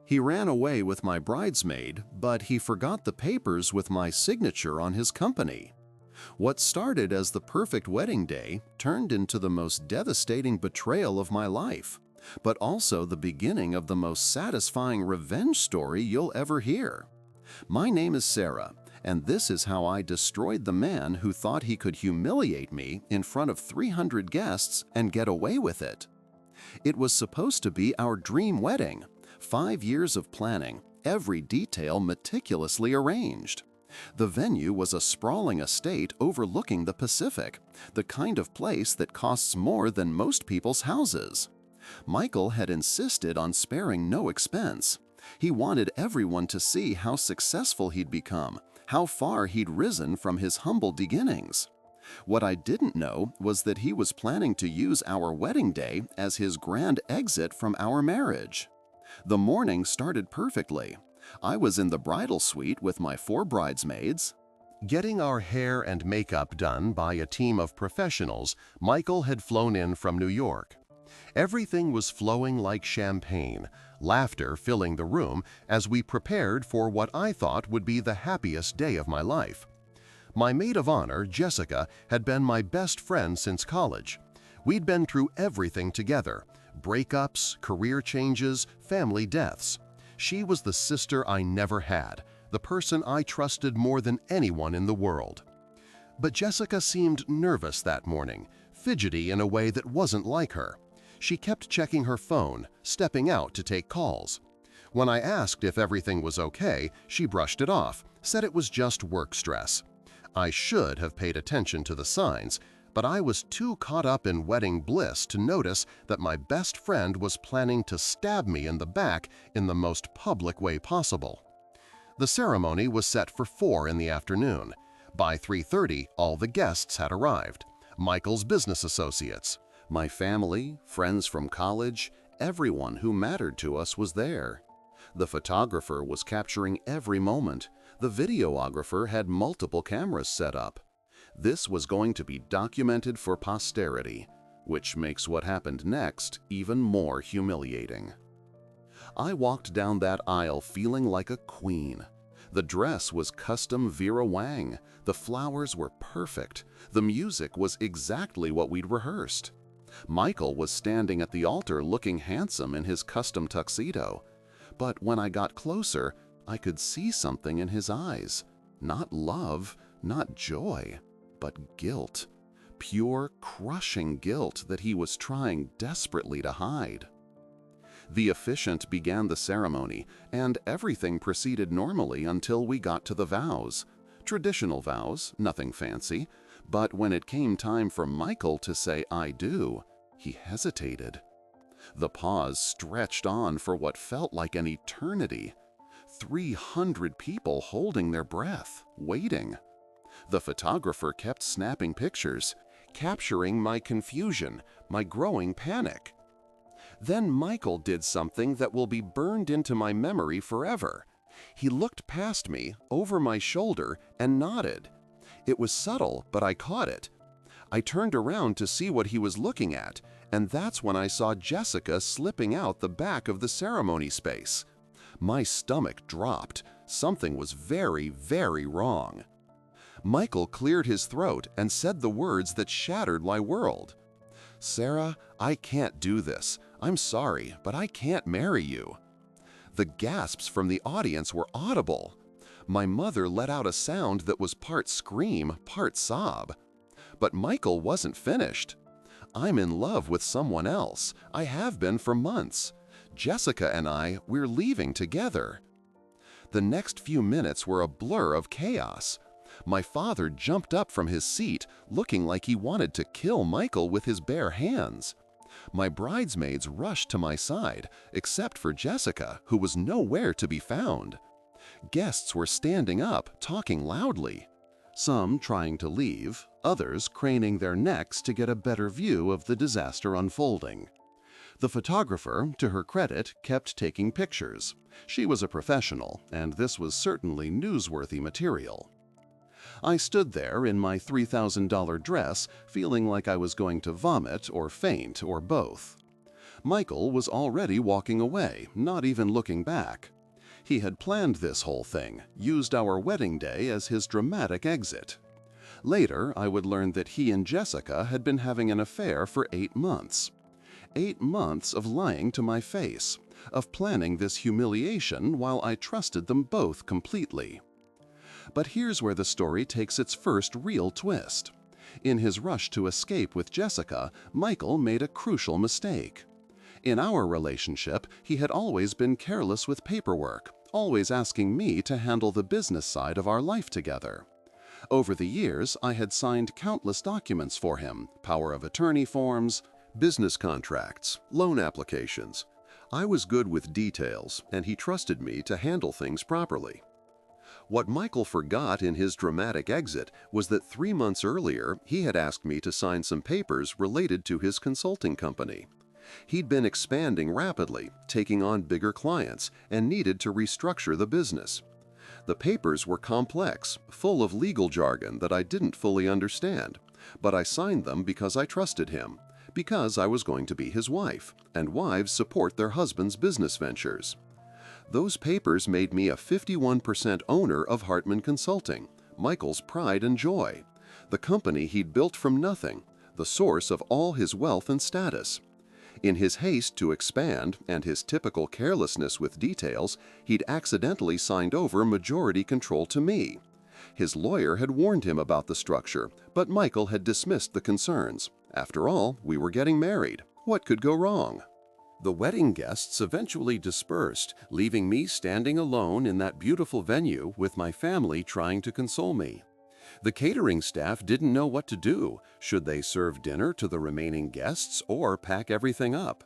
He ran away with my bridesmaid, but he forgot the papers with my signature on his company. What started as the perfect wedding day turned into the most devastating betrayal of my life, but also the beginning of the most satisfying revenge story you'll ever hear. My name is Sarah, and this is how I destroyed the man who thought he could humiliate me in front of 300 guests and get away with it. It was supposed to be our dream wedding, 5 years of planning, every detail meticulously arranged. The venue was a sprawling estate overlooking the Pacific, the kind of place that costs more than most people's houses. Michael had insisted on sparing no expense. He wanted everyone to see how successful he'd become, how far he'd risen from his humble beginnings. What I didn't know was that he was planning to use our wedding day as his grand exit from our marriage. The morning started perfectly. I was in the bridal suite with my 4 bridesmaids. Getting our hair and makeup done by a team of professionals, Michael had flown in from New York. Everything was flowing like champagne, laughter filling the room as we prepared for what I thought would be the happiest day of my life. My maid of honor, Jessica, had been my best friend since college. We'd been through everything together: breakups, career changes, family deaths. She was the sister I never had, the person I trusted more than anyone in the world. But Jessica seemed nervous that morning, fidgety in a way that wasn't like her. She kept checking her phone, stepping out to take calls. When I asked if everything was okay, she brushed it off, said it was just work stress. I should have paid attention to the signs, but I was too caught up in wedding bliss to notice that my best friend was planning to stab me in the back in the most public way possible. The ceremony was set for 4 in the afternoon. By 3:30, all the guests had arrived. Michael's business associates, my family, friends from college, everyone who mattered to us was there. The photographer was capturing every moment. The videographer had multiple cameras set up. This was going to be documented for posterity, which makes what happened next even more humiliating. I walked down that aisle feeling like a queen. The dress was custom Vera Wang, the flowers were perfect, the music was exactly what we'd rehearsed. Michael was standing at the altar looking handsome in his custom tuxedo, but when I got closer, I could see something in his eyes. Not love, not joy, but guilt. Pure, crushing guilt that he was trying desperately to hide. The officiant began the ceremony, and everything proceeded normally until we got to the vows. Traditional vows, nothing fancy, but when it came time for Michael to say "I do," he hesitated. The pause stretched on for what felt like an eternity. 300 people holding their breath, waiting. The photographer kept snapping pictures, capturing my confusion, my growing panic. Then Michael did something that will be burned into my memory forever. He looked past me, over my shoulder, and nodded. It was subtle, but I caught it. I turned around to see what he was looking at, and that's when I saw Jessica slipping out the back of the ceremony space. My stomach dropped. Something was very, very wrong. Michael cleared his throat and said the words that shattered my world. "Sarah, I can't do this. I'm sorry, but I can't marry you." The gasps from the audience were audible. My mother let out a sound that was part scream, part sob. But Michael wasn't finished. "I'm in love with someone else. I have been for months. Jessica and we're leaving together." The next few minutes were a blur of chaos. My father jumped up from his seat, looking like he wanted to kill Michael with his bare hands. My bridesmaids rushed to my side, except for Jessica, who was nowhere to be found. Guests were standing up, talking loudly. Some trying to leave, others craning their necks to get a better view of the disaster unfolding. The photographer, to her credit, kept taking pictures. She was a professional, and this was certainly newsworthy material. I stood there in my $3,000 dress, feeling like I was going to vomit or faint or both. Michael was already walking away, not even looking back. He had planned this whole thing, used our wedding day as his dramatic exit. Later, I would learn that he and Jessica had been having an affair for 8 months. 8 months of lying to my face, of planning this humiliation while I trusted them both completely. But here's where the story takes its first real twist. In his rush to escape with Jessica, Michael made a crucial mistake. In our relationship, he had always been careless with paperwork, always asking me to handle the business side of our life together. Over the years, I had signed countless documents for him, power of attorney forms, business contracts, loan applications. I was good with details, and he trusted me to handle things properly. What Michael forgot in his dramatic exit was that 3 months earlier, he had asked me to sign some papers related to his consulting company. He'd been expanding rapidly, taking on bigger clients, and needed to restructure the business. The papers were complex, full of legal jargon that I didn't fully understand, but I signed them because I trusted him, because I was going to be his wife, and wives support their husbands' business ventures. Those papers made me a 51% owner of Hartman Consulting, Michael's pride and joy, the company he'd built from nothing, the source of all his wealth and status. In his haste to expand and his typical carelessness with details, he'd accidentally signed over majority control to me. His lawyer had warned him about the structure, but Michael had dismissed the concerns. After all, we were getting married. What could go wrong? The wedding guests eventually dispersed, leaving me standing alone in that beautiful venue with my family trying to console me. The catering staff didn't know what to do. Should they serve dinner to the remaining guests or pack everything up?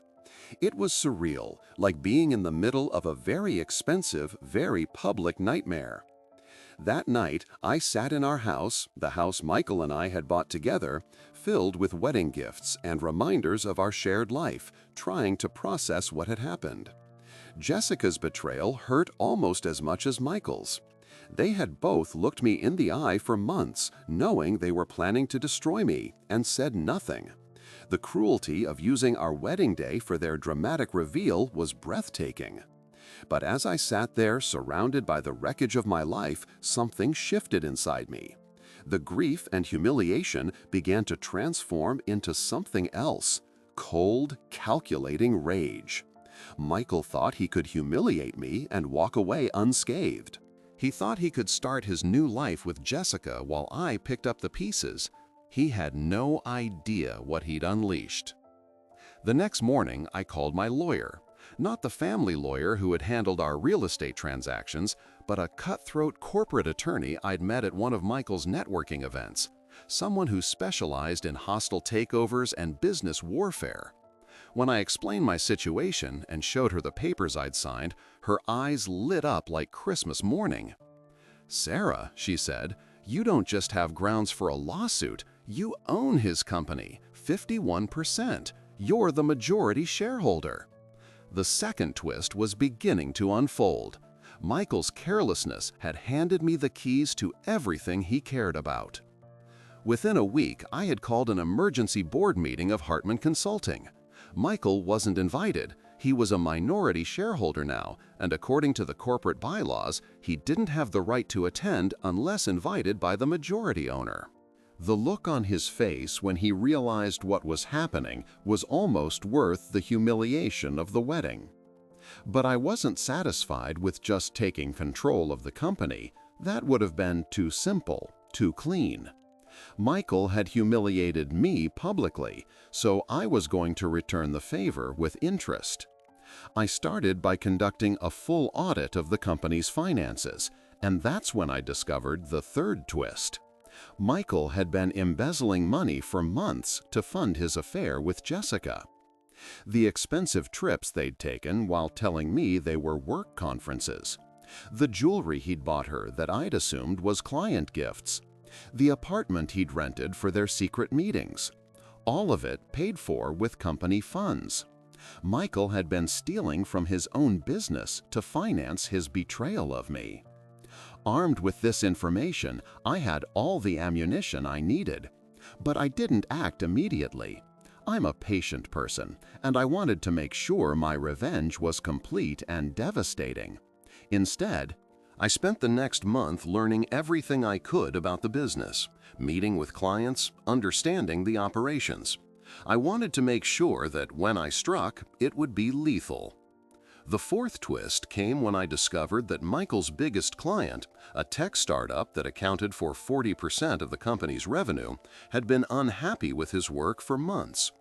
It was surreal, like being in the middle of a very expensive, very public nightmare. That night, I sat in our house, the house Michael and I had bought together, filled with wedding gifts and reminders of our shared life, trying to process what had happened. Jessica's betrayal hurt almost as much as Michael's. They had both looked me in the eye for months, knowing they were planning to destroy me, and said nothing. The cruelty of using our wedding day for their dramatic reveal was breathtaking. But as I sat there surrounded by the wreckage of my life, something shifted inside me. The grief and humiliation began to transform into something else: cold, calculating rage. Michael thought he could humiliate me and walk away unscathed. He thought he could start his new life with Jessica while I picked up the pieces. He had no idea what he'd unleashed. The next morning, I called my lawyer. Not the family lawyer who had handled our real estate transactions, but a cutthroat corporate attorney I'd met at one of Michael's networking events, someone who specialized in hostile takeovers and business warfare. When I explained my situation and showed her the papers I'd signed, her eyes lit up like Christmas morning. "Sarah," she said, "you don't just have grounds for a lawsuit, you own his company, 51%. You're the majority shareholder." The second twist was beginning to unfold. Michael's carelessness had handed me the keys to everything he cared about. Within a week, I had called an emergency board meeting of Hartman Consulting. Michael wasn't invited. He was a minority shareholder now, and according to the corporate bylaws, he didn't have the right to attend unless invited by the majority owner. The look on his face when he realized what was happening was almost worth the humiliation of the wedding. But I wasn't satisfied with just taking control of the company. That would have been too simple, too clean. Michael had humiliated me publicly, so I was going to return the favor with interest. I started by conducting a full audit of the company's finances, and that's when I discovered the third twist. Michael had been embezzling money for months to fund his affair with Jessica. The expensive trips they'd taken while telling me they were work conferences. The jewelry he'd bought her that I'd assumed was client gifts. The apartment he'd rented for their secret meetings. All of it paid for with company funds. Michael had been stealing from his own business to finance his betrayal of me. Armed with this information, I had all the ammunition I needed. But I didn't act immediately. I'm a patient person, and I wanted to make sure my revenge was complete and devastating. Instead, I spent the next month learning everything I could about the business, meeting with clients, understanding the operations. I wanted to make sure that when I struck, it would be lethal. The fourth twist came when I discovered that Michael's biggest client, a tech startup that accounted for 40% of the company's revenue, had been unhappy with his work for months.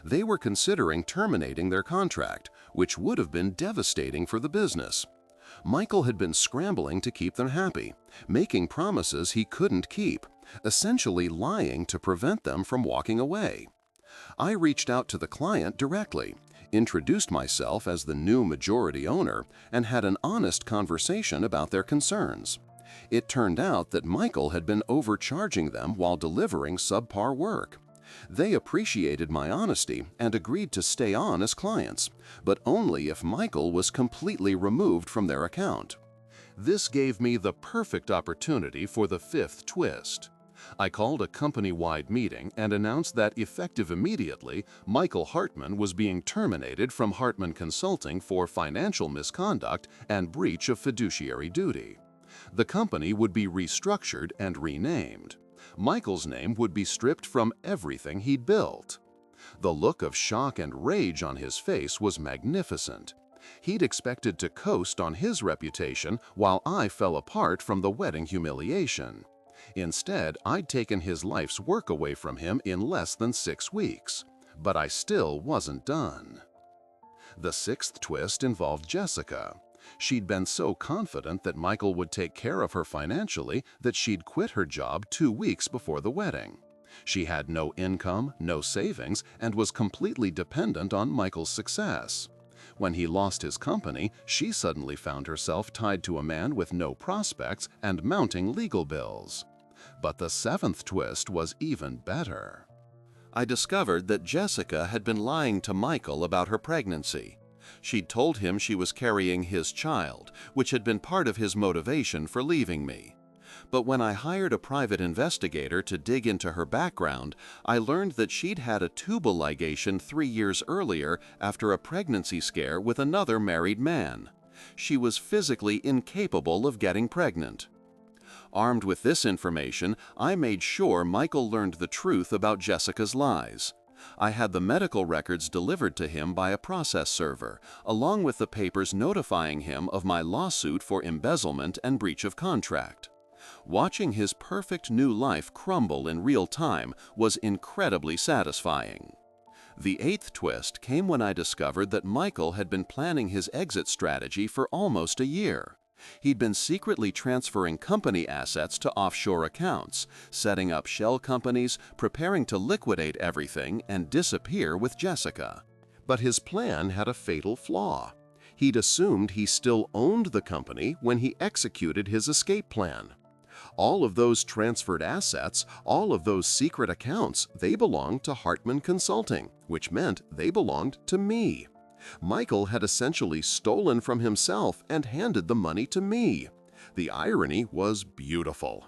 They were considering terminating their contract, which would have been devastating for the business. Michael had been scrambling to keep them happy, making promises he couldn't keep, essentially lying to prevent them from walking away. I reached out to the client directly, introduced myself as the new majority owner, and had an honest conversation about their concerns. It turned out that Michael had been overcharging them while delivering subpar work. They appreciated my honesty and agreed to stay on as clients, but only if Michael was completely removed from their account. This gave me the perfect opportunity for the fifth twist. I called a company-wide meeting and announced that effective immediately, Michael Hartman was being terminated from Hartman Consulting for financial misconduct and breach of fiduciary duty. The company would be restructured and renamed. Michael's name would be stripped from everything he'd built. The look of shock and rage on his face was magnificent. He'd expected to coast on his reputation while I fell apart from the wedding humiliation. Instead, I'd taken his life's work away from him in less than 6 weeks. But I still wasn't done. The sixth twist involved Jessica. She'd been so confident that Michael would take care of her financially that she'd quit her job 2 weeks before the wedding. She had no income, no savings, and was completely dependent on Michael's success. When he lost his company, she suddenly found herself tied to a man with no prospects and mounting legal bills. But the seventh twist was even better. I discovered that Jessica had been lying to Michael about her pregnancy. She'd told him she was carrying his child, which had been part of his motivation for leaving me. But when I hired a private investigator to dig into her background, I learned that she'd had a tubal ligation 3 years earlier after a pregnancy scare with another married man. She was physically incapable of getting pregnant. Armed with this information, I made sure Michael learned the truth about Jessica's lies. I had the medical records delivered to him by a process server, along with the papers notifying him of my lawsuit for embezzlement and breach of contract. Watching his perfect new life crumble in real time was incredibly satisfying. The eighth twist came when I discovered that Michael had been planning his exit strategy for almost a year. He'd been secretly transferring company assets to offshore accounts, setting up shell companies, preparing to liquidate everything and disappear with Jessica. But his plan had a fatal flaw. He'd assumed he still owned the company when he executed his escape plan. All of those transferred assets, all of those secret accounts, they belonged to Hartman Consulting, which meant they belonged to me. Michael had essentially stolen from himself and handed the money to me. The irony was beautiful.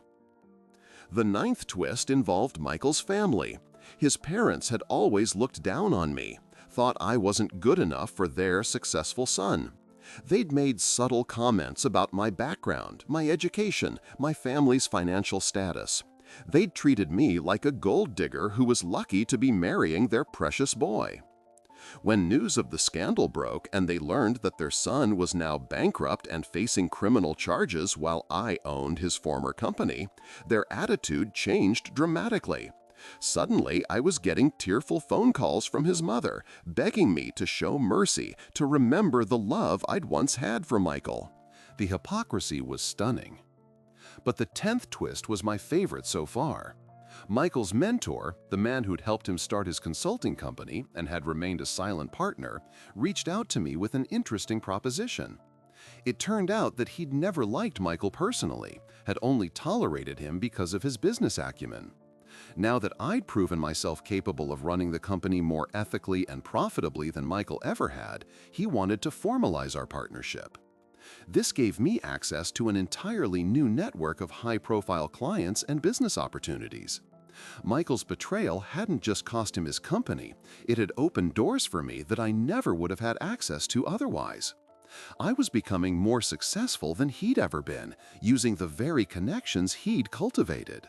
The ninth twist involved Michael's family. His parents had always looked down on me, thought I wasn't good enough for their successful son. They'd made subtle comments about my background, my education, my family's financial status. They'd treated me like a gold digger who was lucky to be marrying their precious boy. When news of the scandal broke and they learned that their son was now bankrupt and facing criminal charges while I owned his former company, their attitude changed dramatically. Suddenly, I was getting tearful phone calls from his mother, begging me to show mercy, to remember the love I'd once had for Michael. The hypocrisy was stunning. But the 10th twist was my favorite so far. Michael's mentor, the man who'd helped him start his consulting company and had remained a silent partner, reached out to me with an interesting proposition. It turned out that he'd never liked Michael personally, had only tolerated him because of his business acumen. Now that I'd proven myself capable of running the company more ethically and profitably than Michael ever had, he wanted to formalize our partnership. This gave me access to an entirely new network of high-profile clients and business opportunities. Michael's betrayal hadn't just cost him his company, it had opened doors for me that I never would have had access to otherwise. I was becoming more successful than he'd ever been, using the very connections he'd cultivated.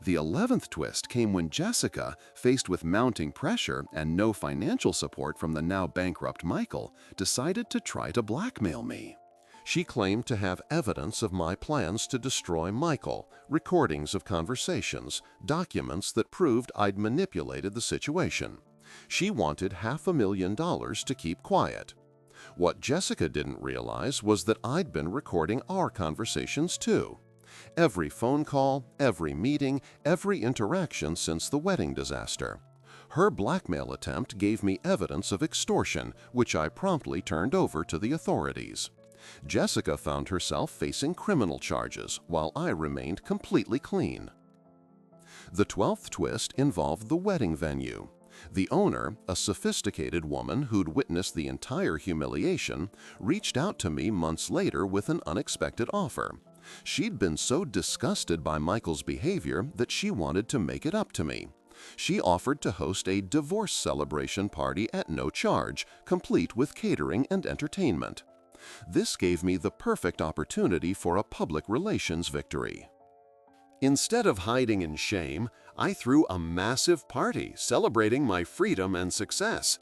The 11th twist came when Jessica, faced with mounting pressure and no financial support from the now bankrupt Michael, decided to try to blackmail me. She claimed to have evidence of my plans to destroy Michael, recordings of conversations, documents that proved I'd manipulated the situation. She wanted $500,000 to keep quiet. What Jessica didn't realize was that I'd been recording our conversations too. Every phone call, every meeting, every interaction since the wedding disaster. Her blackmail attempt gave me evidence of extortion, which I promptly turned over to the authorities. Jessica found herself facing criminal charges, while I remained completely clean. The 12th twist involved the wedding venue. The owner, a sophisticated woman who'd witnessed the entire humiliation, reached out to me months later with an unexpected offer. She'd been so disgusted by Michael's behavior that she wanted to make it up to me. She offered to host a divorce celebration party at no charge, complete with catering and entertainment. This gave me the perfect opportunity for a public relations victory. Instead of hiding in shame, I threw a massive party celebrating my freedom and success.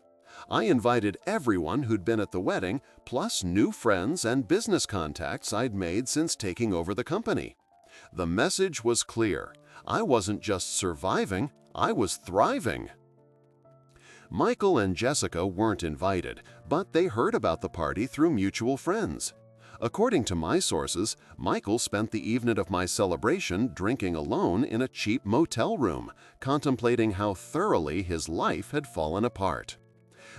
I invited everyone who'd been at the wedding, plus new friends and business contacts I'd made since taking over the company. The message was clear. I wasn't just surviving, I was thriving. Michael and Jessica weren't invited, but they heard about the party through mutual friends. According to my sources, Michael spent the evening of my celebration drinking alone in a cheap motel room, contemplating how thoroughly his life had fallen apart.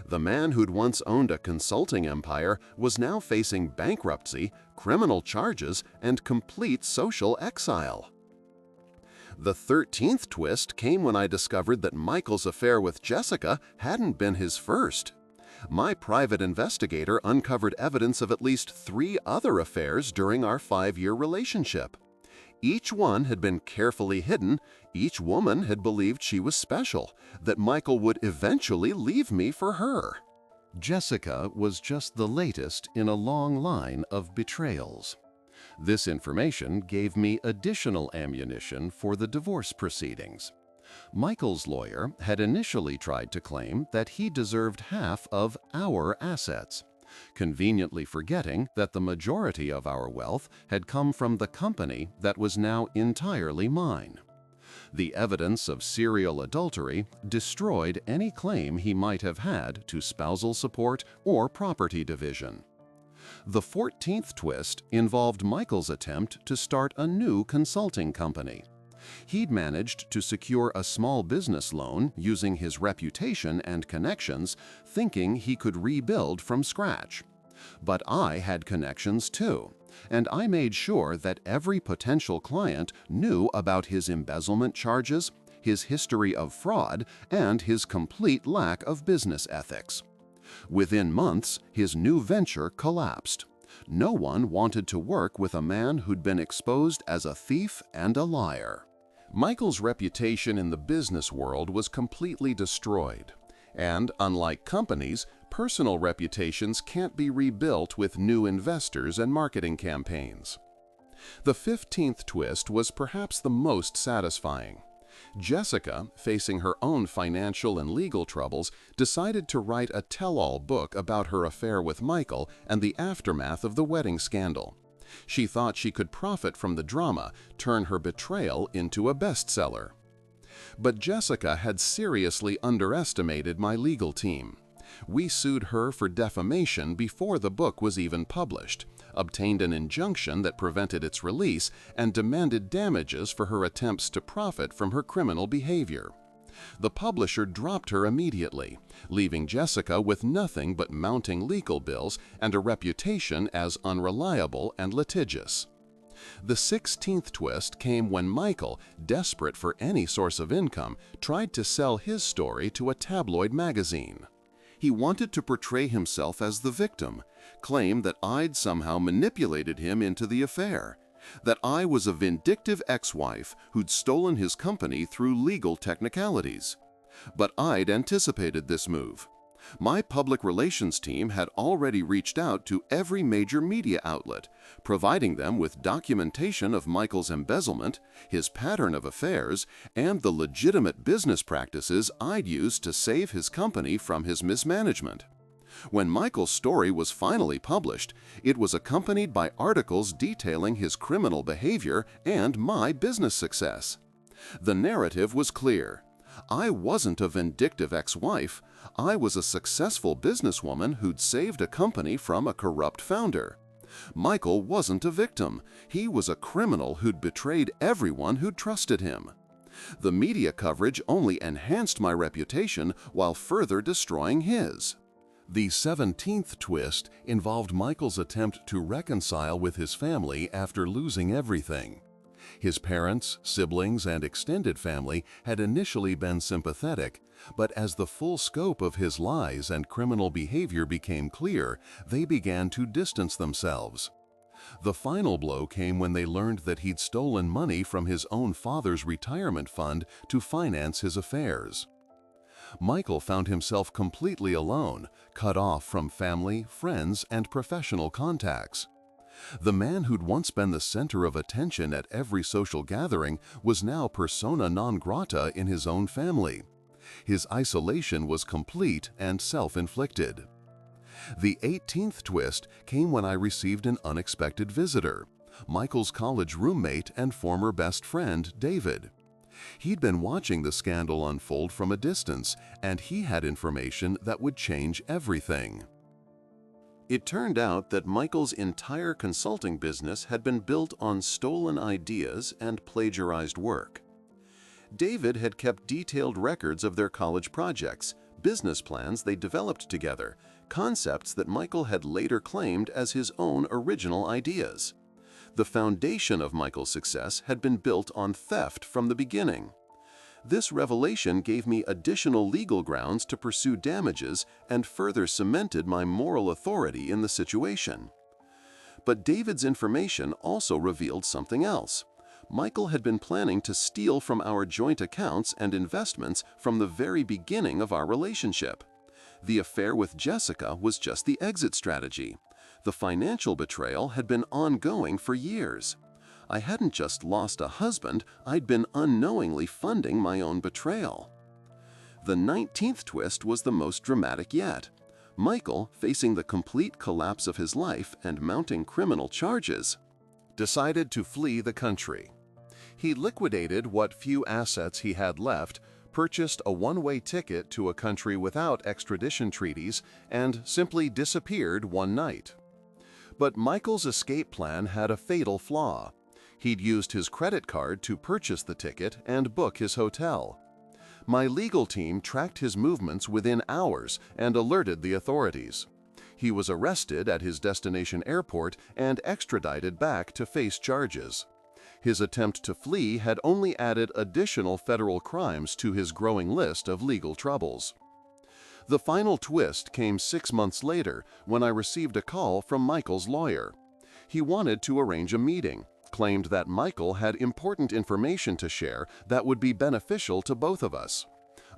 The man who'd once owned a consulting empire was now facing bankruptcy, criminal charges, and complete social exile. The 13th twist came when I discovered that Michael's affair with Jessica hadn't been his first. My private investigator uncovered evidence of at least 3 other affairs during our 5-year relationship. Each one had been carefully hidden, each woman had believed she was special, that Michael would eventually leave me for her. Jessica was just the latest in a long line of betrayals. This information gave me additional ammunition for the divorce proceedings. Michael's lawyer had initially tried to claim that he deserved half of our assets, conveniently forgetting that the majority of our wealth had come from the company that was now entirely mine. The evidence of serial adultery destroyed any claim he might have had to spousal support or property division. The 14th twist involved Michael's attempt to start a new consulting company. He'd managed to secure a small business loan using his reputation and connections, thinking he could rebuild from scratch. But I had connections too, and I made sure that every potential client knew about his embezzlement charges, his history of fraud, and his complete lack of business ethics. Within months, his new venture collapsed. No one wanted to work with a man who'd been exposed as a thief and a liar. Michael's reputation in the business world was completely destroyed. And, unlike companies, personal reputations can't be rebuilt with new investors and marketing campaigns. The 15th twist was perhaps the most satisfying. Jessica, facing her own financial and legal troubles, decided to write a tell-all book about her affair with Michael and the aftermath of the wedding scandal. She thought she could profit from the drama, turn her betrayal into a bestseller. But Jessica had seriously underestimated my legal team. We sued her for defamation before the book was even published, obtained an injunction that prevented its release, and demanded damages for her attempts to profit from her criminal behavior. The publisher dropped her immediately, leaving Jessica with nothing but mounting legal bills and a reputation as unreliable and litigious. The 16th twist came when Michael, desperate for any source of income, tried to sell his story to a tabloid magazine. He wanted to portray himself as the victim, claim that I'd somehow manipulated him into the affair, that I was a vindictive ex-wife who'd stolen his company through legal technicalities. But I'd anticipated this move. My public relations team had already reached out to every major media outlet, providing them with documentation of Michael's embezzlement, his pattern of affairs, and the legitimate business practices I'd used to save his company from his mismanagement. When Michael's story was finally published, it was accompanied by articles detailing his criminal behavior and my business success. The narrative was clear. I wasn't a vindictive ex-wife. I was a successful businesswoman who'd saved a company from a corrupt founder. Michael wasn't a victim. He was a criminal who'd betrayed everyone who'd trusted him. The media coverage only enhanced my reputation while further destroying his. The 17th twist involved Michael's attempt to reconcile with his family after losing everything. His parents, siblings, and extended family had initially been sympathetic, but as the full scope of his lies and criminal behavior became clear, they began to distance themselves. The final blow came when they learned that he'd stolen money from his own father's retirement fund to finance his affairs. Michael found himself completely alone, cut off from family, friends, and professional contacts. The man who'd once been the center of attention at every social gathering was now persona non grata in his own family. His isolation was complete and self-inflicted. The 18th twist came when I received an unexpected visitor, Michael's college roommate and former best friend, David. He'd been watching the scandal unfold from a distance, and he had information that would change everything. It turned out that Michael's entire consulting business had been built on stolen ideas and plagiarized work. David had kept detailed records of their college projects, business plans they developed together, concepts that Michael had later claimed as his own original ideas. The foundation of Michael's success had been built on theft from the beginning. This revelation gave me additional legal grounds to pursue damages and further cemented my moral authority in the situation. But David's information also revealed something else. Michael had been planning to steal from our joint accounts and investments from the very beginning of our relationship. The affair with Jessica was just the exit strategy. The financial betrayal had been ongoing for years. I hadn't just lost a husband, I'd been unknowingly funding my own betrayal. The 19th twist was the most dramatic yet. Michael, facing the complete collapse of his life and mounting criminal charges, decided to flee the country. He liquidated what few assets he had left, purchased a one-way ticket to a country without extradition treaties, and simply disappeared one night. But Michael's escape plan had a fatal flaw. He'd used his credit card to purchase the ticket and book his hotel. My legal team tracked his movements within hours and alerted the authorities. He was arrested at his destination airport and extradited back to face charges. His attempt to flee had only added additional federal crimes to his growing list of legal troubles. The final twist came 6 months later when I received a call from Michael's lawyer. He wanted to arrange a meeting, claimed that Michael had important information to share that would be beneficial to both of us.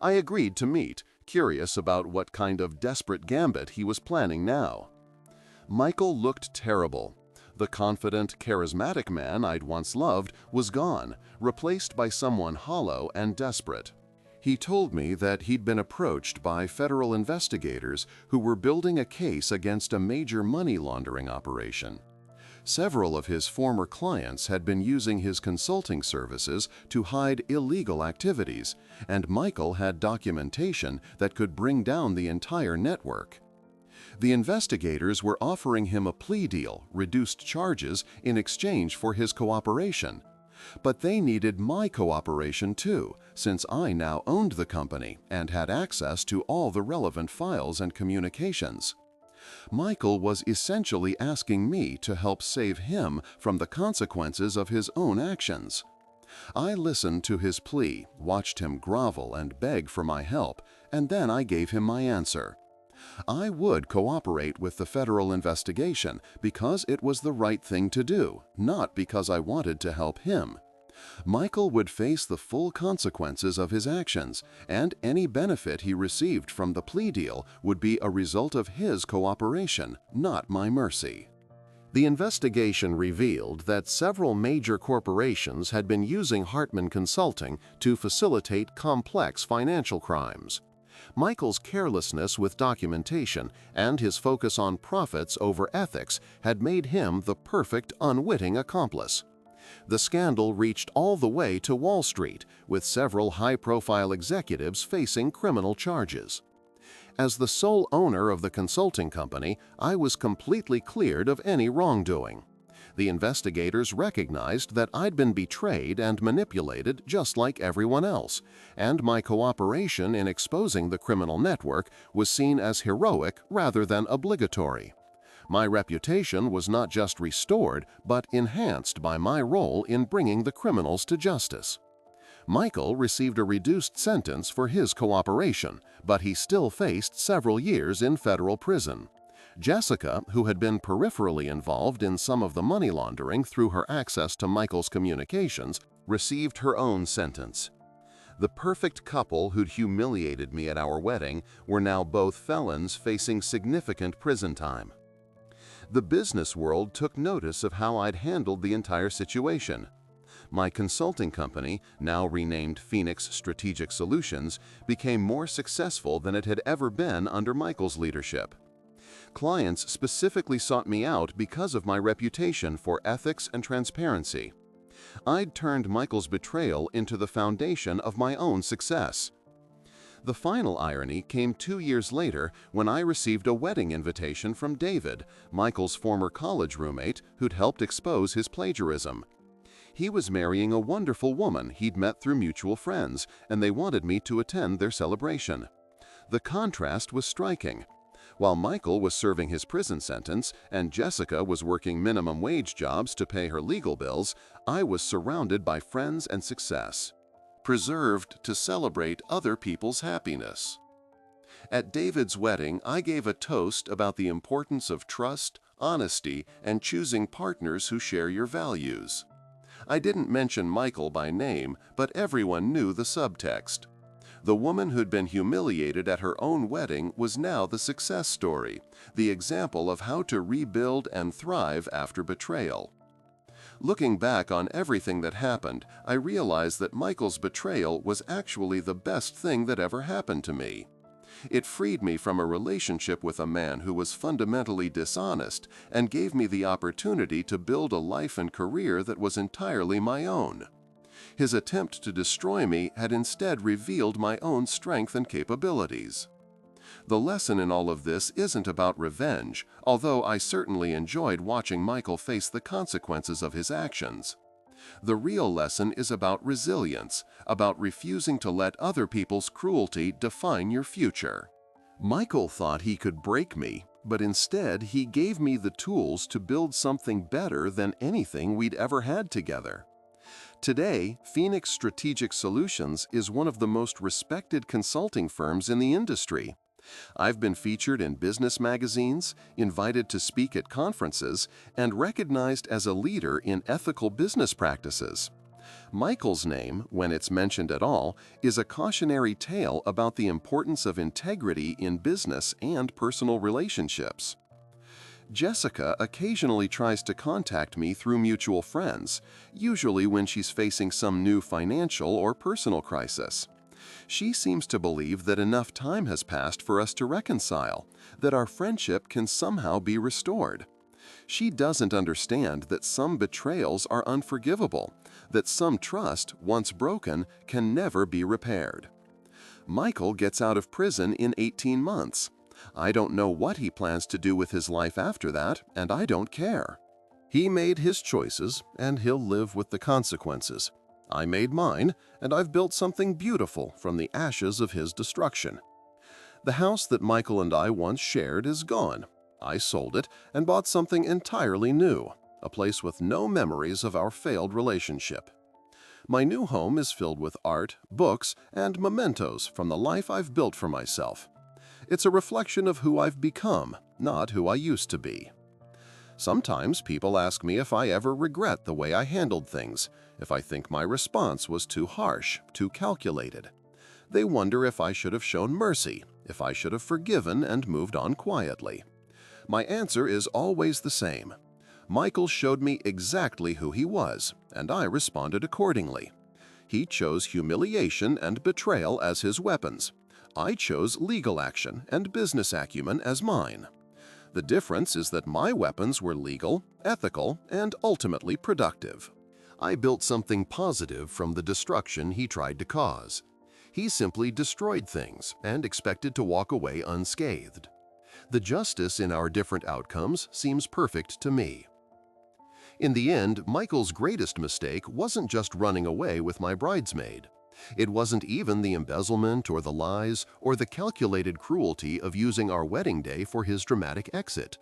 I agreed to meet, curious about what kind of desperate gambit he was planning now. Michael looked terrible. The confident, charismatic man I'd once loved was gone, replaced by someone hollow and desperate. He told me that he'd been approached by federal investigators who were building a case against a major money laundering operation. Several of his former clients had been using his consulting services to hide illegal activities, and Michael had documentation that could bring down the entire network. The investigators were offering him a plea deal, reduced charges, in exchange for his cooperation. But they needed my cooperation too, since I now owned the company and had access to all the relevant files and communications. Michael was essentially asking me to help save him from the consequences of his own actions. I listened to his plea, watched him grovel and beg for my help, and then I gave him my answer. I would cooperate with the federal investigation because it was the right thing to do, not because I wanted to help him. Michael would face the full consequences of his actions, and any benefit he received from the plea deal would be a result of his cooperation, not my mercy. The investigation revealed that several major corporations had been using Hartman Consulting to facilitate complex financial crimes. Michael's carelessness with documentation and his focus on profits over ethics had made him the perfect unwitting accomplice. The scandal reached all the way to Wall Street, with several high-profile executives facing criminal charges. As the sole owner of the consulting company, I was completely cleared of any wrongdoing. The investigators recognized that I'd been betrayed and manipulated just like everyone else, and my cooperation in exposing the criminal network was seen as heroic rather than obligatory. My reputation was not just restored, but enhanced by my role in bringing the criminals to justice. Michael received a reduced sentence for his cooperation, but he still faced several years in federal prison. Jessica, who had been peripherally involved in some of the money laundering through her access to Michael's communications, received her own sentence. The perfect couple who'd humiliated me at our wedding were now both felons facing significant prison time. The business world took notice of how I'd handled the entire situation. My consulting company, now renamed Phoenix Strategic Solutions, became more successful than it had ever been under Michael's leadership. Clients specifically sought me out because of my reputation for ethics and transparency. I'd turned Michael's betrayal into the foundation of my own success. The final irony came 2 years later when I received a wedding invitation from David, Michael's former college roommate who'd helped expose his plagiarism. He was marrying a wonderful woman he'd met through mutual friends, and they wanted me to attend their celebration. The contrast was striking. While Michael was serving his prison sentence and Jessica was working minimum wage jobs to pay her legal bills, I was surrounded by friends and success, preserved to celebrate other people's happiness. At David's wedding, I gave a toast about the importance of trust, honesty, and choosing partners who share your values. I didn't mention Michael by name, but everyone knew the subtext. The woman who'd been humiliated at her own wedding was now the success story, the example of how to rebuild and thrive after betrayal. Looking back on everything that happened, I realized that Michael's betrayal was actually the best thing that ever happened to me. It freed me from a relationship with a man who was fundamentally dishonest and gave me the opportunity to build a life and career that was entirely my own. His attempt to destroy me had instead revealed my own strength and capabilities. The lesson in all of this isn't about revenge, although I certainly enjoyed watching Michael face the consequences of his actions. The real lesson is about resilience, about refusing to let other people's cruelty define your future. Michael thought he could break me, but instead he gave me the tools to build something better than anything we'd ever had together. Today, Phoenix Strategic Solutions is one of the most respected consulting firms in the industry. I've been featured in business magazines, invited to speak at conferences, and recognized as a leader in ethical business practices. Michael's name, when it's mentioned at all, is a cautionary tale about the importance of integrity in business and personal relationships. Jessica occasionally tries to contact me through mutual friends, usually when she's facing some new financial or personal crisis. She seems to believe that enough time has passed for us to reconcile, that our friendship can somehow be restored. She doesn't understand that some betrayals are unforgivable, that some trust, once broken, can never be repaired. Michael gets out of prison in 18 months. I don't know what he plans to do with his life after that, and I don't care. He made his choices, and he'll live with the consequences. I made mine, and I've built something beautiful from the ashes of his destruction. The house that Michael and I once shared is gone. I sold it and bought something entirely new, a place with no memories of our failed relationship. My new home is filled with art, books, and mementos from the life I've built for myself. It's a reflection of who I've become, not who I used to be. Sometimes people ask me if I ever regret the way I handled things, if I think my response was too harsh, too calculated. They wonder if I should have shown mercy, if I should have forgiven and moved on quietly. My answer is always the same. Michael showed me exactly who he was, and I responded accordingly. He chose humiliation and betrayal as his weapons. I chose legal action and business acumen as mine. The difference is that my weapons were legal, ethical, and ultimately productive. I built something positive from the destruction he tried to cause. He simply destroyed things and expected to walk away unscathed. The justice in our different outcomes seems perfect to me. In the end, Michael's greatest mistake wasn't just running away with my bridesmaid. It wasn't even the embezzlement or the lies or the calculated cruelty of using our wedding day for his dramatic exit.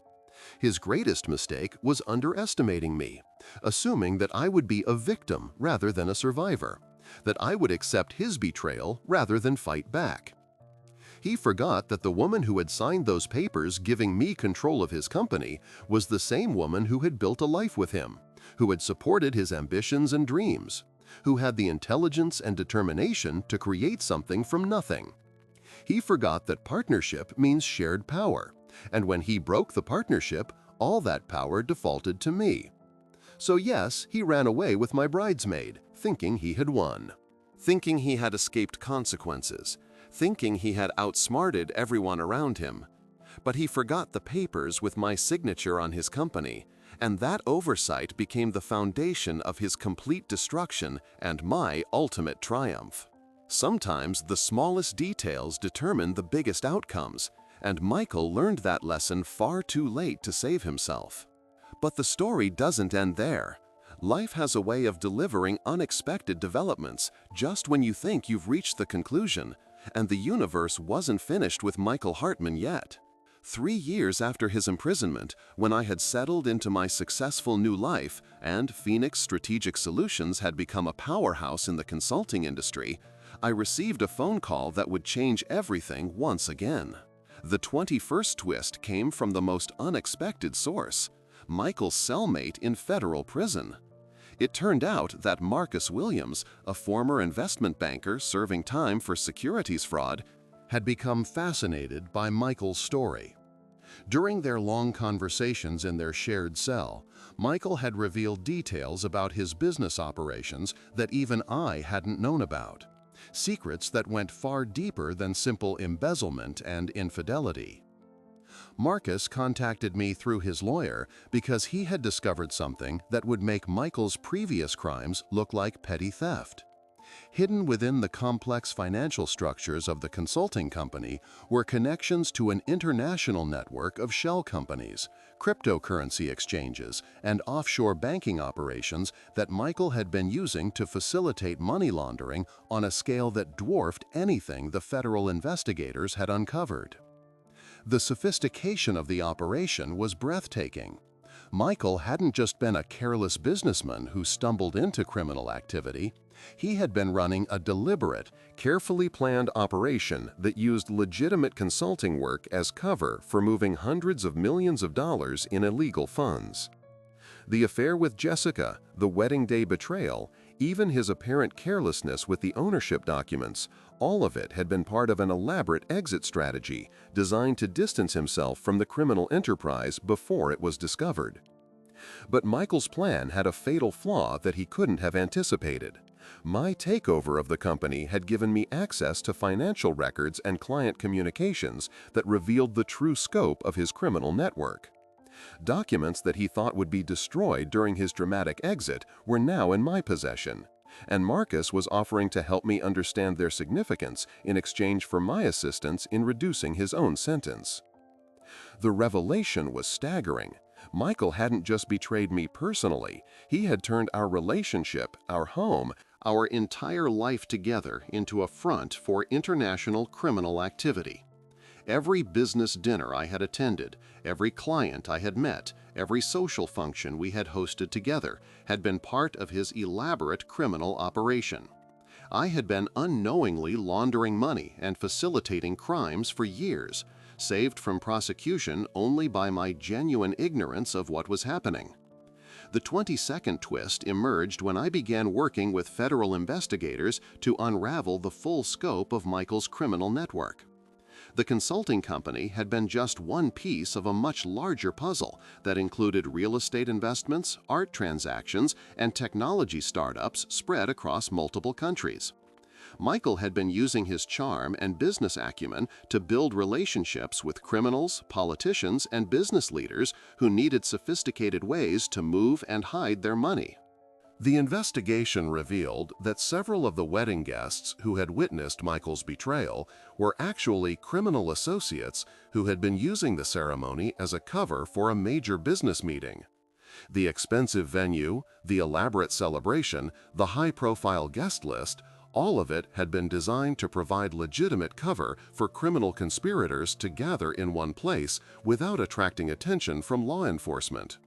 His greatest mistake was underestimating me, assuming that I would be a victim rather than a survivor, that I would accept his betrayal rather than fight back. He forgot that the woman who had signed those papers giving me control of his company was the same woman who had built a life with him, who had supported his ambitions and dreams, who had the intelligence and determination to create something from nothing. He forgot that partnership means shared power, and when he broke the partnership, all that power defaulted to me. So yes, he ran away with my bridesmaid, thinking he had won, thinking he had escaped consequences, thinking he had outsmarted everyone around him. But he forgot the papers with my signature on his company, and that oversight became the foundation of his complete destruction and my ultimate triumph. Sometimes the smallest details determine the biggest outcomes, and Michael learned that lesson far too late to save himself. But the story doesn't end there. Life has a way of delivering unexpected developments just when you think you've reached the conclusion, and the universe wasn't finished with Michael Hartman yet. 3 years after his imprisonment, when I had settled into my successful new life and Phoenix Strategic Solutions had become a powerhouse in the consulting industry, I received a phone call that would change everything once again. The 21st twist came from the most unexpected source: Michael's cellmate in federal prison. It turned out that Marcus Williams, a former investment banker serving time for securities fraud, had become fascinated by Michael's story. During their long conversations in their shared cell, Michael had revealed details about his business operations that even I hadn't known about, secrets that went far deeper than simple embezzlement and infidelity. Marcus contacted me through his lawyer because he had discovered something that would make Michael's previous crimes look like petty theft. Hidden within the complex financial structures of the consulting company were connections to an international network of shell companies, cryptocurrency exchanges, and offshore banking operations that Michael had been using to facilitate money laundering on a scale that dwarfed anything the federal investigators had uncovered. The sophistication of the operation was breathtaking. Michael hadn't just been a careless businessman who stumbled into criminal activity. He had been running a deliberate, carefully planned operation that used legitimate consulting work as cover for moving hundreds of millions of dollars in illegal funds. The affair with Jessica, the wedding day betrayal, even his apparent carelessness with the ownership documents, all of it had been part of an elaborate exit strategy designed to distance himself from the criminal enterprise before it was discovered. But Michael's plan had a fatal flaw that he couldn't have anticipated. My takeover of the company had given me access to financial records and client communications that revealed the true scope of his criminal network. Documents that he thought would be destroyed during his dramatic exit were now in my possession, and Marcus was offering to help me understand their significance in exchange for my assistance in reducing his own sentence. The revelation was staggering. Michael hadn't just betrayed me personally, he had turned our relationship, our home, our entire life together into a front for international criminal activity. Every business dinner I had attended, every client I had met, every social function we had hosted together had been part of his elaborate criminal operation. I had been unknowingly laundering money and facilitating crimes for years, saved from prosecution only by my genuine ignorance of what was happening. The 22nd twist emerged when I began working with federal investigators to unravel the full scope of Michael's criminal network. The consulting company had been just one piece of a much larger puzzle that included real estate investments, art transactions, and technology startups spread across multiple countries. Michael had been using his charm and business acumen to build relationships with criminals, politicians, and business leaders who needed sophisticated ways to move and hide their money. The investigation revealed that several of the wedding guests who had witnessed Michael's betrayal were actually criminal associates who had been using the ceremony as a cover for a major business meeting. The expensive venue, the elaborate celebration, the high-profile guest list, all of it had been designed to provide legitimate cover for criminal conspirators to gather in one place without attracting attention from law enforcement.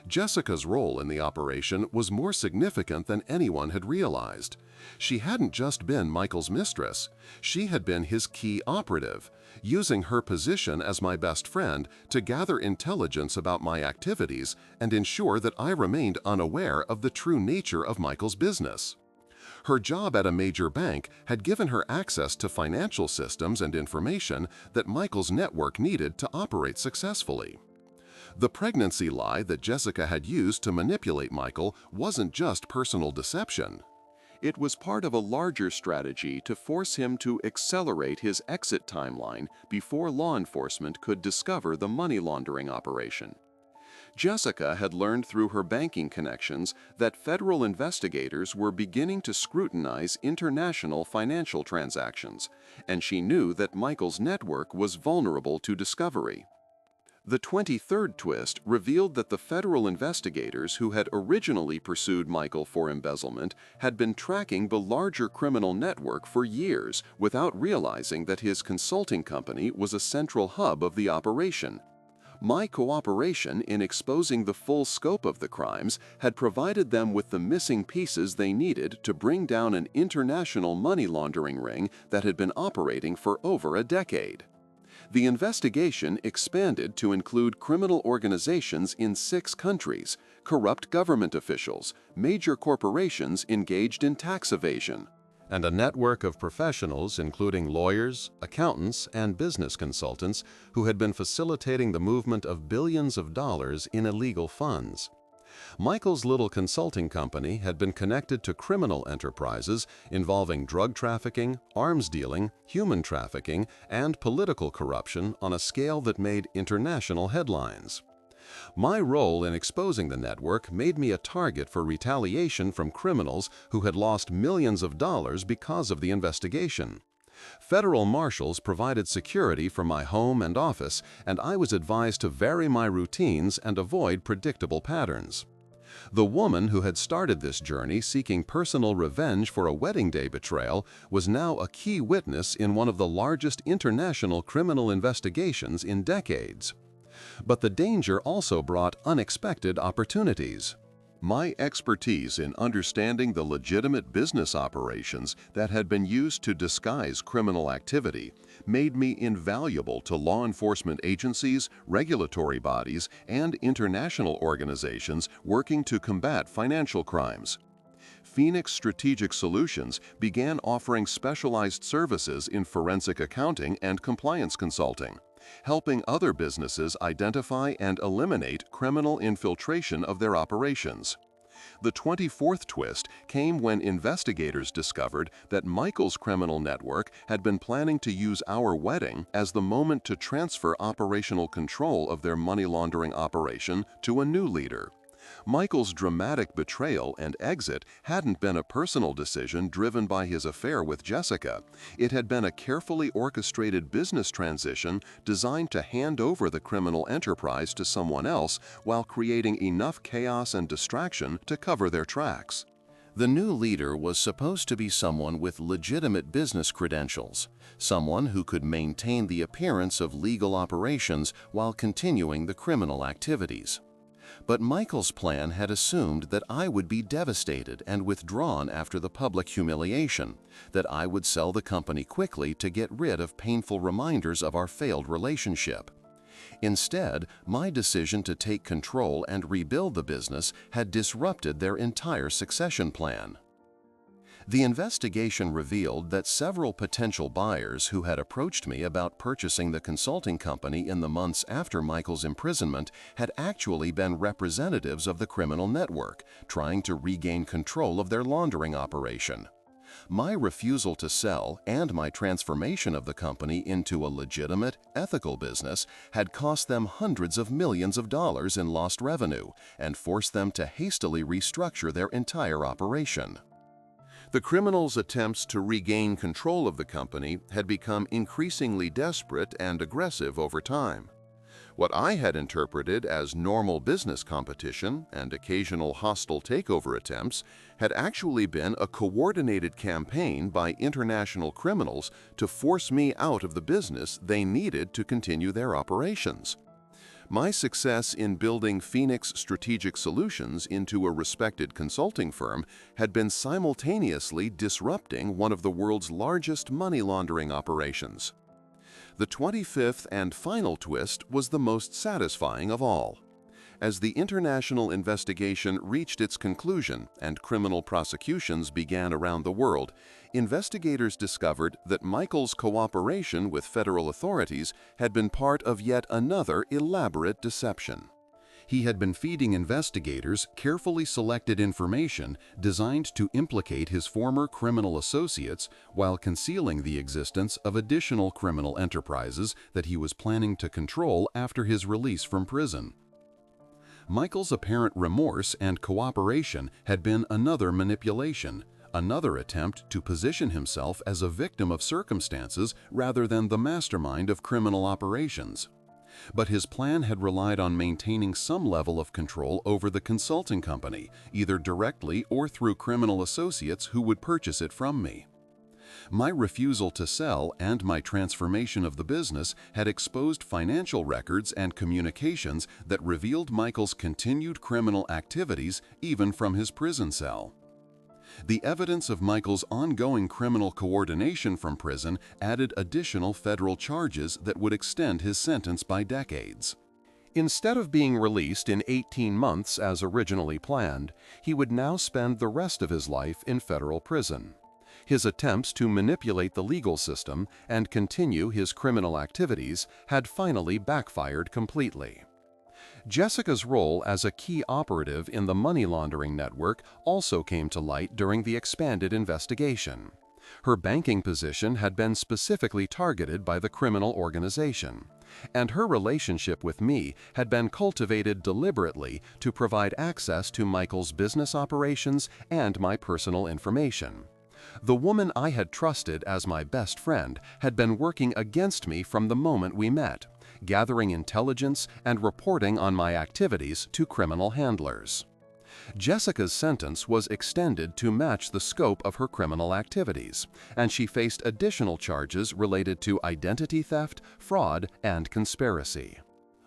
Jessica's role in the operation was more significant than anyone had realized. She hadn't just been Michael's mistress, she had been his key operative, using her position as my best friend to gather intelligence about my activities and ensure that I remained unaware of the true nature of Michael's business. Her job at a major bank had given her access to financial systems and information that Michael's network needed to operate successfully. The pregnancy lie that Jessica had used to manipulate Michael wasn't just personal deception. It was part of a larger strategy to force him to accelerate his exit timeline before law enforcement could discover the money laundering operation. Jessica had learned through her banking connections that federal investigators were beginning to scrutinize international financial transactions, and she knew that Michael's network was vulnerable to discovery. The 23rd twist revealed that the federal investigators who had originally pursued Michael for embezzlement had been tracking the larger criminal network for years without realizing that his consulting company was a central hub of the operation. My cooperation in exposing the full scope of the crimes had provided them with the missing pieces they needed to bring down an international money laundering ring that had been operating for over a decade. The investigation expanded to include criminal organizations in 6 countries, corrupt government officials, major corporations engaged in tax evasion, and a network of professionals including lawyers, accountants, and business consultants who had been facilitating the movement of billions of dollars in illegal funds. Michael's little consulting company had been connected to criminal enterprises involving drug trafficking, arms dealing, human trafficking, and political corruption on a scale that made international headlines. My role in exposing the network made me a target for retaliation from criminals who had lost millions of dollars because of the investigation. Federal marshals provided security for my home and office, and I was advised to vary my routines and avoid predictable patterns. The woman who had started this journey seeking personal revenge for a wedding day betrayal was now a key witness in one of the largest international criminal investigations in decades. But the danger also brought unexpected opportunities. My expertise in understanding the legitimate business operations that had been used to disguise criminal activity made me invaluable to law enforcement agencies, regulatory bodies, and international organizations working to combat financial crimes. Phoenix Strategic Solutions began offering specialized services in forensic accounting and compliance consulting, helping other businesses identify and eliminate criminal infiltration of their operations. The 24th twist came when investigators discovered that Michael's criminal network had been planning to use our wedding as the moment to transfer operational control of their money laundering operation to a new leader. Michael's dramatic betrayal and exit hadn't been a personal decision driven by his affair with Jessica. It had been a carefully orchestrated business transition designed to hand over the criminal enterprise to someone else while creating enough chaos and distraction to cover their tracks. The new leader was supposed to be someone with legitimate business credentials, someone who could maintain the appearance of legal operations while continuing the criminal activities. But Michael's plan had assumed that I would be devastated and withdrawn after the public humiliation, that I would sell the company quickly to get rid of painful reminders of our failed relationship. Instead, my decision to take control and rebuild the business had disrupted their entire succession plan. The investigation revealed that several potential buyers who had approached me about purchasing the consulting company in the months after Michael's imprisonment had actually been representatives of the criminal network, trying to regain control of their laundering operation. My refusal to sell and my transformation of the company into a legitimate, ethical business had cost them hundreds of millions of dollars in lost revenue and forced them to hastily restructure their entire operation. The criminals' attempts to regain control of the company had become increasingly desperate and aggressive over time. What I had interpreted as normal business competition and occasional hostile takeover attempts had actually been a coordinated campaign by international criminals to force me out of the business they needed to continue their operations. My success in building Phoenix Strategic Solutions into a respected consulting firm had been simultaneously disrupting one of the world's largest money laundering operations. The 25th and final twist was the most satisfying of all. As the international investigation reached its conclusion and criminal prosecutions began around the world, investigators discovered that Michael's cooperation with federal authorities had been part of yet another elaborate deception. He had been feeding investigators carefully selected information designed to implicate his former criminal associates while concealing the existence of additional criminal enterprises that he was planning to control after his release from prison. Michael's apparent remorse and cooperation had been another manipulation, another attempt to position himself as a victim of circumstances rather than the mastermind of criminal operations. But his plan had relied on maintaining some level of control over the consulting company, either directly or through criminal associates who would purchase it from me. My refusal to sell and my transformation of the business had exposed financial records and communications that revealed Michael's continued criminal activities even from his prison cell. The evidence of Michael's ongoing criminal coordination from prison added additional federal charges that would extend his sentence by decades. Instead of being released in 18 months as originally planned, he would now spend the rest of his life in federal prison. His attempts to manipulate the legal system and continue his criminal activities had finally backfired completely. Jessica's role as a key operative in the money laundering network also came to light during the expanded investigation. Her banking position had been specifically targeted by the criminal organization, and her relationship with me had been cultivated deliberately to provide access to Michael's business operations and my personal information. The woman I had trusted as my best friend had been working against me from the moment we met, gathering intelligence and reporting on my activities to criminal handlers. Jessica's sentence was extended to match the scope of her criminal activities, and she faced additional charges related to identity theft, fraud, and conspiracy.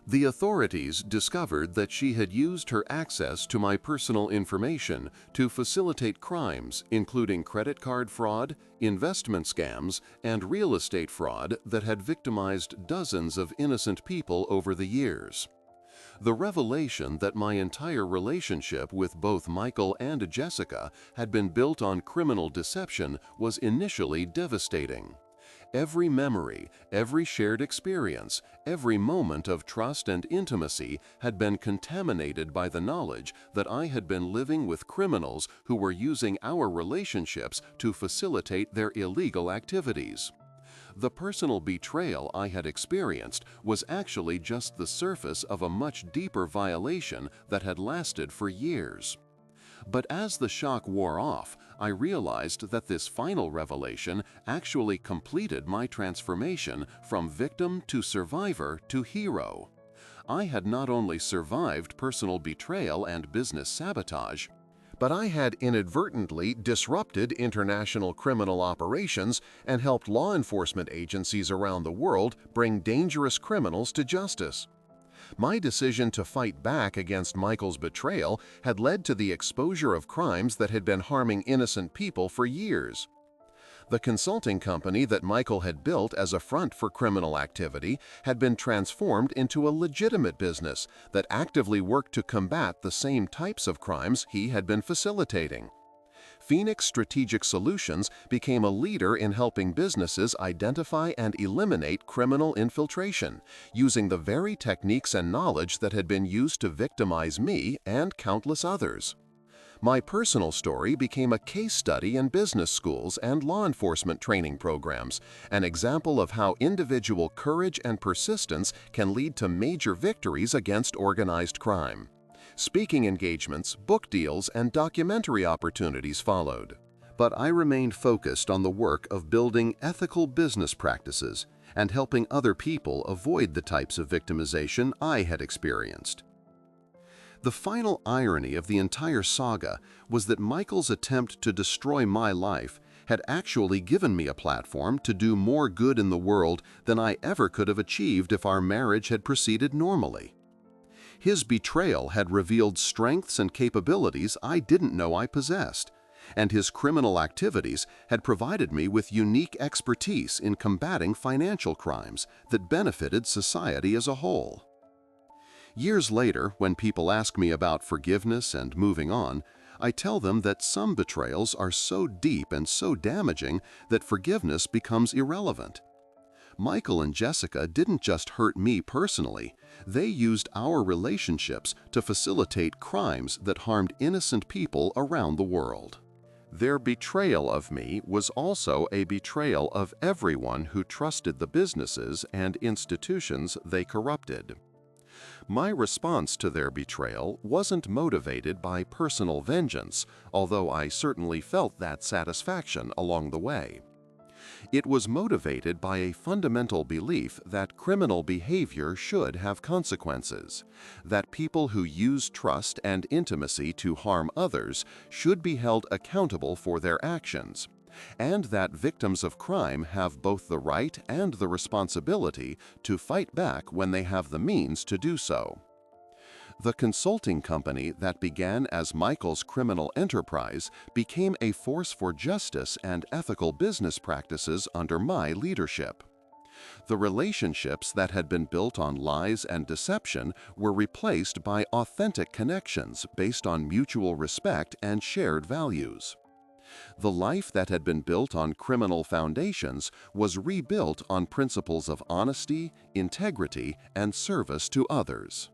The authorities discovered that she had used her access to my personal information to facilitate crimes including credit card fraud, investment scams, and real estate fraud that had victimized dozens of innocent people over the years. The revelation that my entire relationship with both Michael and Jessica had been built on criminal deception was initially devastating. Every memory, every shared experience, every moment of trust and intimacy had been contaminated by the knowledge that I had been living with criminals who were using our relationships to facilitate their illegal activities. The personal betrayal I had experienced was actually just the surface of a much deeper violation that had lasted for years. But as the shock wore off, I realized that this final revelation actually completed my transformation from victim to survivor to hero. I had not only survived personal betrayal and business sabotage, but I had inadvertently disrupted international criminal operations and helped law enforcement agencies around the world bring dangerous criminals to justice. My decision to fight back against Michael's betrayal had led to the exposure of crimes that had been harming innocent people for years. The consulting company that Michael had built as a front for criminal activity had been transformed into a legitimate business that actively worked to combat the same types of crimes he had been facilitating. Phoenix Strategic Solutions became a leader in helping businesses identify and eliminate criminal infiltration, using the very techniques and knowledge that had been used to victimize me and countless others. My personal story became a case study in business schools and law enforcement training programs, an example of how individual courage and persistence can lead to major victories against organized crime. Speaking engagements, book deals, and documentary opportunities followed. But I remained focused on the work of building ethical business practices and helping other people avoid the types of victimization I had experienced. The final irony of the entire saga was that Michael's attempt to destroy my life had actually given me a platform to do more good in the world than I ever could have achieved if our marriage had proceeded normally. His betrayal had revealed strengths and capabilities I didn't know I possessed, and his criminal activities had provided me with unique expertise in combating financial crimes that benefited society as a whole. Years later, when people ask me about forgiveness and moving on, I tell them that some betrayals are so deep and so damaging that forgiveness becomes irrelevant. Michael and Jessica didn't just hurt me personally, they used our relationships to facilitate crimes that harmed innocent people around the world. Their betrayal of me was also a betrayal of everyone who trusted the businesses and institutions they corrupted. My response to their betrayal wasn't motivated by personal vengeance, although I certainly felt that satisfaction along the way. It was motivated by a fundamental belief that criminal behavior should have consequences, that people who use trust and intimacy to harm others should be held accountable for their actions, and that victims of crime have both the right and the responsibility to fight back when they have the means to do so. The consulting company that began as Michael's criminal enterprise became a force for justice and ethical business practices under my leadership. The relationships that had been built on lies and deception were replaced by authentic connections based on mutual respect and shared values. The life that had been built on criminal foundations was rebuilt on principles of honesty, integrity, and service to others.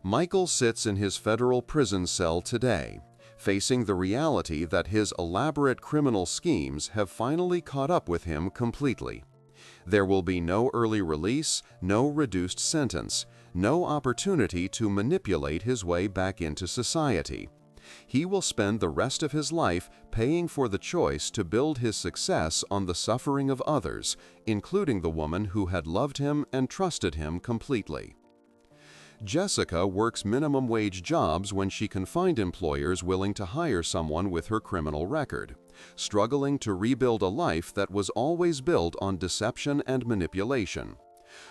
Michael sits in his federal prison cell today, facing the reality that his elaborate criminal schemes have finally caught up with him completely. There will be no early release, no reduced sentence, no opportunity to manipulate his way back into society. He will spend the rest of his life paying for the choice to build his success on the suffering of others, including the woman who had loved him and trusted him completely. Jessica works minimum wage jobs when she can find employers willing to hire someone with her criminal record, struggling to rebuild a life that was always built on deception and manipulation.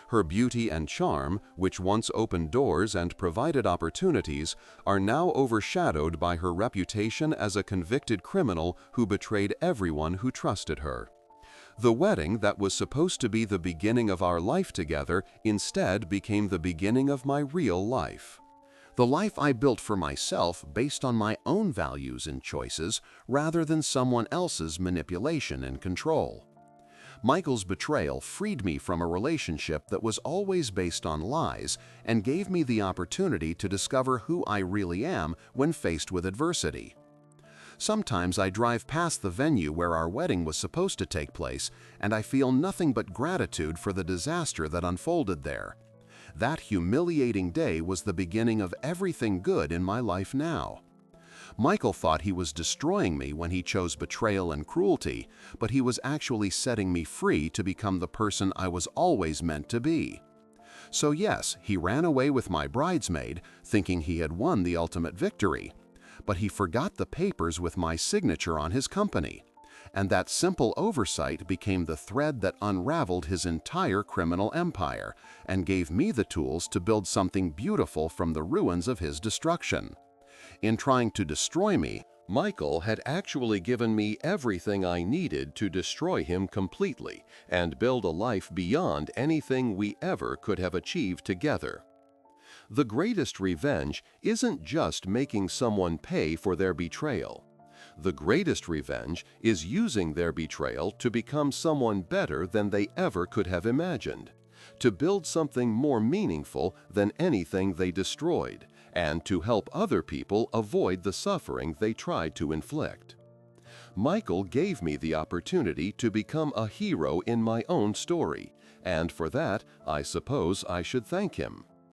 Her beauty and charm, which once opened doors and provided opportunities, are now overshadowed by her reputation as a convicted criminal who betrayed everyone who trusted her. The wedding that was supposed to be the beginning of our life together instead became the beginning of my real life. The life I built for myself based on my own values and choices rather than someone else's manipulation and control. Michael's betrayal freed me from a relationship that was always based on lies and gave me the opportunity to discover who I really am when faced with adversity. Sometimes I drive past the venue where our wedding was supposed to take place, and I feel nothing but gratitude for the disaster that unfolded there. That humiliating day was the beginning of everything good in my life now. Michael thought he was destroying me when he chose betrayal and cruelty, but he was actually setting me free to become the person I was always meant to be. So yes, he ran away with my bridesmaid, thinking he had won the ultimate victory. But he forgot the papers with my signature on his company. And that simple oversight became the thread that unraveled his entire criminal empire and gave me the tools to build something beautiful from the ruins of his destruction. In trying to destroy me, Michael had actually given me everything I needed to destroy him completely and build a life beyond anything we ever could have achieved together. The greatest revenge isn't just making someone pay for their betrayal. The greatest revenge is using their betrayal to become someone better than they ever could have imagined, to build something more meaningful than anything they destroyed, and to help other people avoid the suffering they tried to inflict. Michael gave me the opportunity to become a hero in my own story, and for that, I suppose I should thank him.